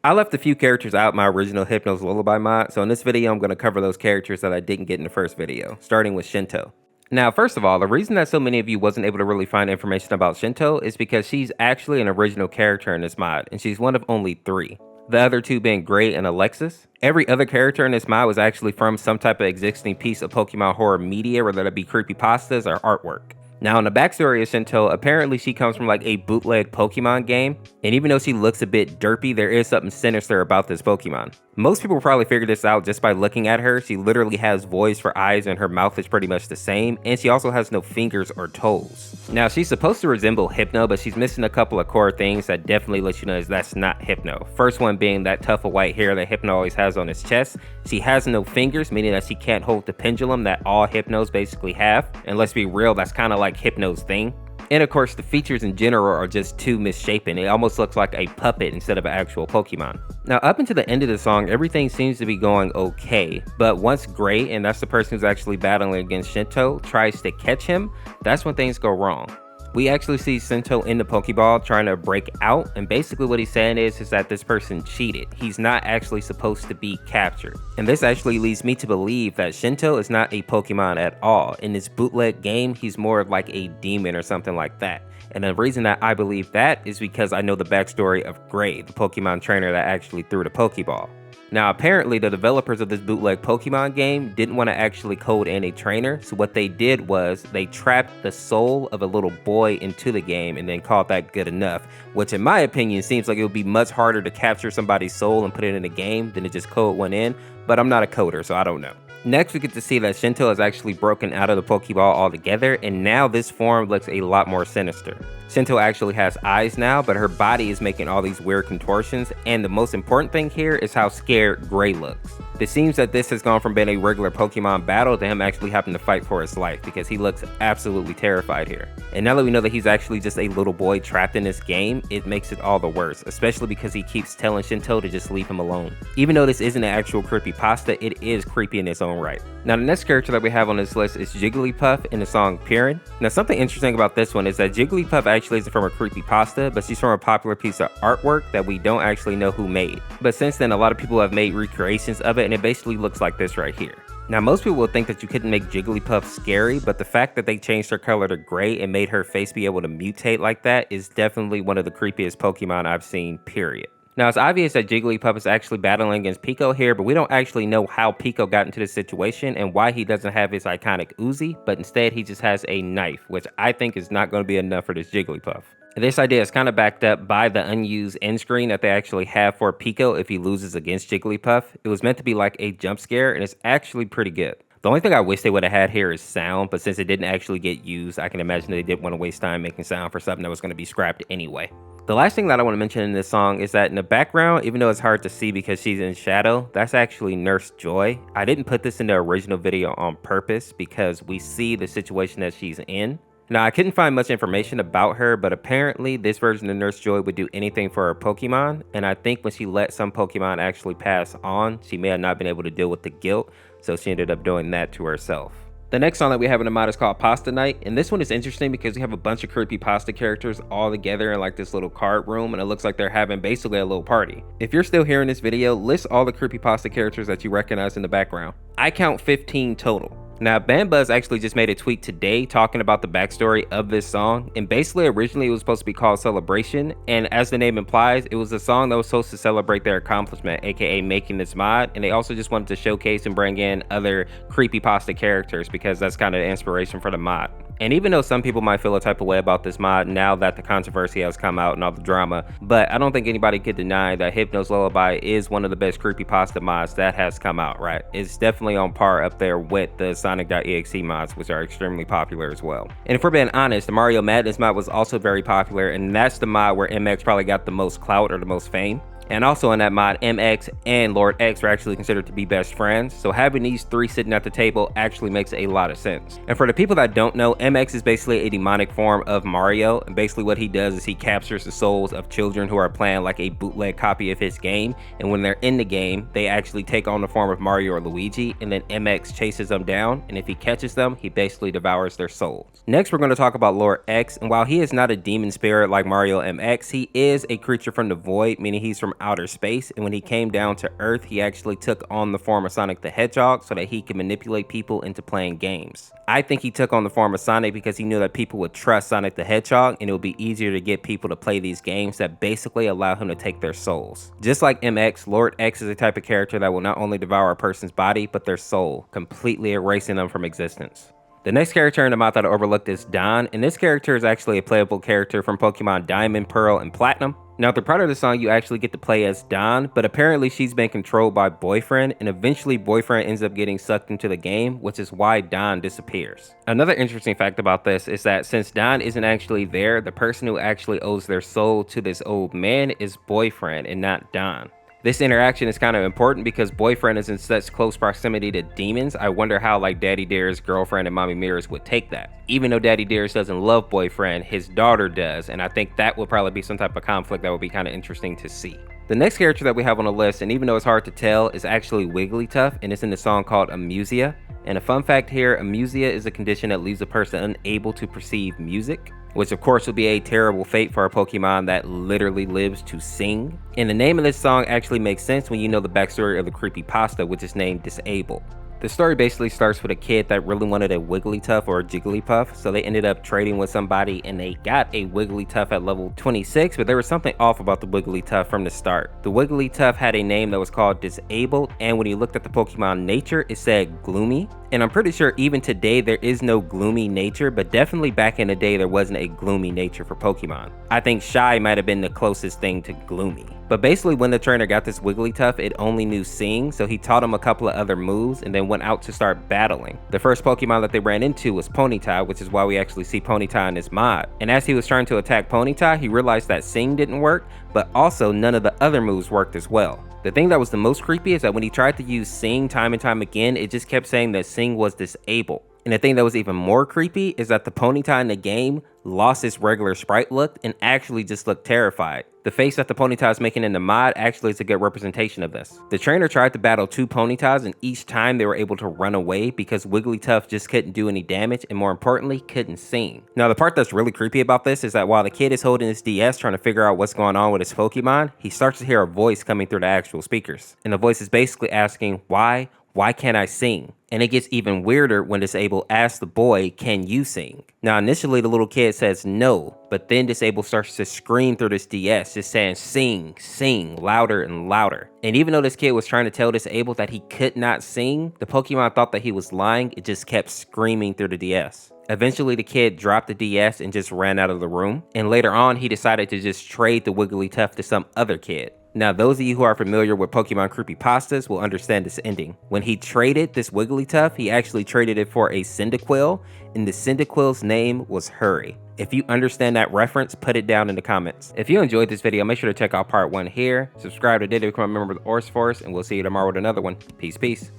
I left a few characters out in my original Hypno's Lullaby mod, so in this video I'm going to cover those characters that I didn't get in the first video, starting with Shinto. Now, first of all, the reason that so many of you wasn't able to really find information about Shinto is because she's actually an original character in this mod, and she's one of only 3. The other 2 being Gray and Alexis. Every other character in this mod was actually from some type of existing piece of Pokemon horror media, whether that be creepypastas or artwork. Now, in the backstory of Shinto, apparently she comes from like a bootleg Pokemon game, and even though she looks a bit derpy, there is something sinister about this Pokemon. Most people probably figured this out just by looking at her. She literally has voids for eyes and her mouth is pretty much the same, and she also has no fingers or toes. Now, she's supposed to resemble Hypno, but she's missing a couple of core things that definitely let you know that's not Hypno. First one being that tuft of white hair that Hypno always has on his chest. She has no fingers, meaning that she can't hold the pendulum that all Hypnos basically have, and let's be real, that's kind of like Hypno's thing. And of course, the features in general are just too misshapen. It almost looks like a puppet instead of an actual Pokemon. Now, up until the end of the song, everything seems to be going okay, but once Gray, and that's the person who's actually battling against Shinto, tries to catch him, that's when things go wrong. We actually see Shinto in the Pokeball trying to break out, and basically what he's saying is that this person cheated. He's not actually supposed to be captured. And this actually leads me to believe that Shinto is not a Pokemon at all. In this bootleg game, he's more of like a demon or something like that. And the reason that I believe that is because I know the backstory of Gray, the Pokemon trainer that actually threw the Pokeball. Now, apparently the developers of this bootleg Pokemon game didn't want to actually code in a trainer, so what they did was they trapped the soul of a little boy into the game and then called that good enough, which in my opinion seems like it would be much harder to capture somebody's soul and put it in a game than to just code one in, but I'm not a coder, so I don't know. Next, we get to see that Shinto is actually broken out of the Pokeball altogether, and now this form looks a lot more sinister. Shinto actually has eyes now, but her body is making all these weird contortions, and the most important thing here is how scared Gray looks. It seems that this has gone from being a regular Pokemon battle to him actually having to fight for his life, because he looks absolutely terrified here. And now that we know that he's actually just a little boy trapped in this game, it makes it all the worse, especially because he keeps telling Shinto to just leave him alone. Even though this isn't an actual creepypasta, it is creepy in its own right. Now, the next character that we have on this list is Jigglypuff in the song Pirin. Now, something interesting about this one is that Jigglypuff actually isn't from a creepypasta, but she's from a popular piece of artwork that we don't actually know who made. But since then, a lot of people have made recreations of it, and it basically looks like this right here. Now, most people will think that you couldn't make Jigglypuff scary, but the fact that they changed her color to gray and made her face be able to mutate like that is definitely one of the creepiest Pokemon I've seen, period. Now, it's obvious that Jigglypuff is actually battling against Pico here, but we don't actually know how Pico got into this situation and why he doesn't have his iconic Uzi, but instead he just has a knife, which I think is not going to be enough for this Jigglypuff. And this idea is kind of backed up by the unused end screen that they actually have for Pico if he loses against Jigglypuff. It was meant to be like a jump scare, and it's actually pretty good. The only thing I wish they would have had here is sound, but since it didn't actually get used, I can imagine they didn't want to waste time making sound for something that was going to be scrapped anyway. The last thing that I want to mention in this song is that in the background, even though it's hard to see because she's in shadow, that's actually Nurse Joy. I didn't put this in the original video on purpose because we see the situation that she's in. Now, I couldn't find much information about her, but apparently this version of Nurse Joy would do anything for her Pokemon, and I think when she let some Pokemon actually pass on, she may have not been able to deal with the guilt, so she ended up doing that to herself. The next song that we have in the mod is called Pasta Night, and this one is interesting because we have a bunch of creepypasta characters all together in like this little card room, and it looks like they're having basically a little party. If you're still here in this video, list all the creepypasta characters that you recognize in the background. I count 15 total. Now, BanBuzz actually just made a tweet today talking about the backstory of this song, and basically originally it was supposed to be called Celebration, and as the name implies, it was a song that was supposed to celebrate their accomplishment, aka making this mod, and they also just wanted to showcase and bring in other creepypasta characters because that's kind of the inspiration for the mod. And even though some people might feel a type of way about this mod now that the controversy has come out and all the drama, but I don't think anybody could deny that Hypno's Lullaby is one of the best creepypasta mods that has come out, right? It's definitely on par up there with the Sonic.exe mods, which are extremely popular as well. And if we're being honest, the Mario Madness mod was also very popular, and that's the mod where MX probably got the most clout or the most fame. And also in that mod, MX and Lord X are actually considered to be best friends, so having these three sitting at the table actually makes a lot of sense. And for the people that don't know, MX is basically a demonic form of Mario, and basically what he does is he captures the souls of children who are playing like a bootleg copy of his game, and when they're in the game, they actually take on the form of Mario or Luigi, and then MX chases them down, and if he catches them, he basically devours their souls. Next, we're going to talk about Lord X, and while he is not a demon spirit like Mario MX, he is a creature from the void, meaning he's from outer space, and when he came down to Earth, he actually took on the form of Sonic the Hedgehog so that he could manipulate people into playing games. I think he took on the form of Sonic because he knew that people would trust Sonic the Hedgehog and it would be easier to get people to play these games that basically allow him to take their souls. Just like MX, Lord X is a type of character that will not only devour a person's body, but their soul, completely erasing them from existence. The next character in the mod that I overlooked is Dawn, and this character is actually a playable character from Pokemon Diamond, Pearl, and Platinum. Now, at the part of the song, you actually get to play as Dawn, but apparently she's been controlled by Boyfriend, and eventually Boyfriend ends up getting sucked into the game, which is why Dawn disappears. Another interesting fact about this is that since Dawn isn't actually there, the person who actually owes their soul to this old man is Boyfriend and not Dawn. This interaction is kind of important because Boyfriend is in such close proximity to demons. I wonder how like Daddy Dearest girlfriend and Mommy Mirrors would take that. Even though Daddy Dearest doesn't love Boyfriend, his daughter does, and I think that would probably be some type of conflict that would be kind of interesting to see. The next character that we have on the list, and even though it's hard to tell, is actually Wigglytuff, and it's in the song called Amusia. And a fun fact here, amusia is a condition that leaves a person unable to perceive music, which of course would be a terrible fate for a Pokemon that literally lives to sing. And the name of this song actually makes sense when you know the backstory of the creepypasta, which is named Disable. The story basically starts with a kid that really wanted a Wigglytuff or a Jigglypuff, so they ended up trading with somebody and they got a Wigglytuff at level 26, but there was something off about the Wigglytuff from the start. The Wigglytuff had a name that was called Disabled, and when you looked at the Pokemon nature, it said Gloomy. And I'm pretty sure even today there is no gloomy nature, but definitely back in the day there wasn't a gloomy nature for Pokemon. I think Shy might have been the closest thing to gloomy. But basically when the trainer got this Wigglytuff, it only knew Sing, so he taught him a couple of other moves and then went out to start battling. The first Pokemon that they ran into was Ponyta, which is why we actually see Ponyta in this mod. And as he was trying to attack Ponyta, he realized that Sing didn't work, but also none of the other moves worked as well. The thing that was the most creepy is that when he tried to use Sing time and time again, it just kept saying that Sing was disabled. And the thing that was even more creepy is that the Ponyta in the game lost its regular sprite look and actually just looked terrified. The face that the Ponyta is making in the mod actually is a good representation of this. The trainer tried to battle two Ponytas and each time they were able to run away because Wigglytuff just couldn't do any damage and more importantly, couldn't sing. Now the part that's really creepy about this is that while the kid is holding his DS trying to figure out what's going on with his Pokemon, he starts to hear a voice coming through the actual speakers. And the voice is basically asking, why can't I sing? And it gets even weirder when Disable asks the boy, can you sing? Now initially the little kid says no, but then Disable starts to scream through this DS, just saying sing, sing, louder and louder. And even though this kid was trying to tell Disable that he could not sing, the Pokemon thought that he was lying, it just kept screaming through the DS. Eventually the kid dropped the DS and just ran out of the room, and later on he decided to just trade the Wigglytuff to some other kid. Now those of you who are familiar with Pokemon creepypastas will understand this ending. When he traded this Wigglytuff, he actually traded it for a Cyndaquil, and the Cyndaquil's name was Hurry. If you understand that reference, put it down in the comments. If you enjoyed this video, make sure to check out part 1 here, subscribe to become a member of the Ors Force, and we'll see you tomorrow with another one. Peace, peace.